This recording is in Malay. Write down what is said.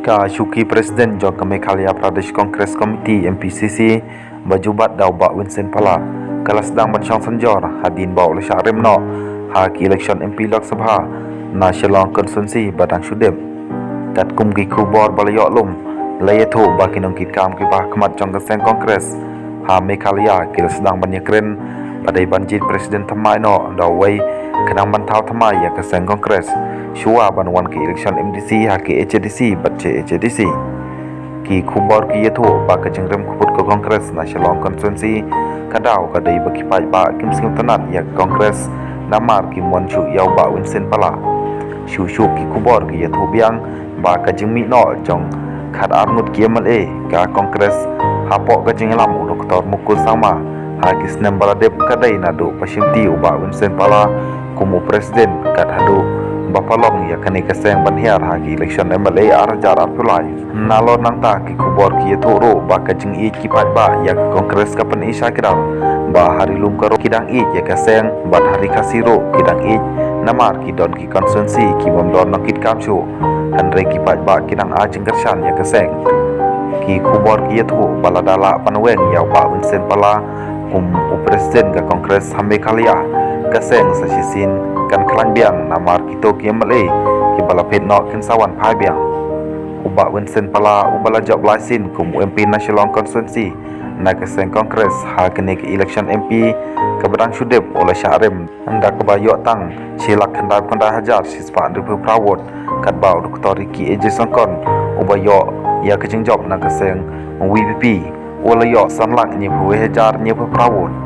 Ka Shuki Presiden Jog Meghalaya Pradesh Congress Committee MPCC Bajubat Dau Bak Vincent Pala Kalas Dang Ban Shong Sanjor Hadin Bau Le Syarim No Hak Election MP Lok Sabha Na Shalong Constituency Badang Shudem Kat Kum Ki Kubor Balayok Lum Layathu Bakinong Kit Kam Ki Bah Kemat Jong Keseng Congress Ha Meghalaya Kalas Dang Ban Yakren Badai Banjit Presiden Thamai No Dau Wei Kenang Ban Thau Thamai Ya Keseng Congress Shua Ban Wan Ki Election MDC Ha Ki HDC Bache HDC Ki Kubor Ki Yathu Ba Kajeng Rem Kuput Ko Congress Na Shalong Constituency Kadau Kadai Baki Pai Ba Kim Sing Tanat Ya Congress Namar Ki Mon Shu Yau Ba Vincent Pala Shu Shu Ki Kubor Ki Yathu Biang Ba Kajeng Mi No Jong Khat Armut Ki MLA Ka Congress Hapok Kajeng Lam Dr. Mukul Sama Ha Ki Snem Baladep Kadai Nadu Pasimti Uba Vincent Pala Kumu Presiden Kat Hadu Bapalong Ya Kani Keseng Banhiar Ha Ki Election MLA Arjar Arpulai Nalor Nangta Ki Kubor Ki Yathu Ro Ba Kajeng I Ki Pai Ba Ya Congress Kapan Isya Kidang Ba Hari Lum Karo Kidang I Ya Keseng Bat Hari Kasiro Kidang I Namar Ki Don Ki Constituency Ki Bamdon Nangkit Kamshu Andre Ki Pai Ba Kidang A Jengkershan Ya Keseng Ki Kubor Ki Yathu Baladala Panweng Ya Ba Vincent Pala Kum Presiden Ka Congress Meghalaya Keseng Sasisin Kan Klang Biang Namar Kito Ki MLA Ki Balapet No Kin Sawan Pai Biang Uba Vincent Pala Ubala Job Laisin Kum MP National Constituency Na Keseng Congress Ha Kini Ki Election MP Kabadang Shudep Oleh Syarim Anda Kebayok Tang Silak Kendar Kondai Hajar Sispa Ribu Prawot Katbau Dr. Riki Eje Songkon Ubayok Ya Kejeng Job Na Keseng WPP Oleh Yok Sanlak Nyipu Hajar Nyipu Prawot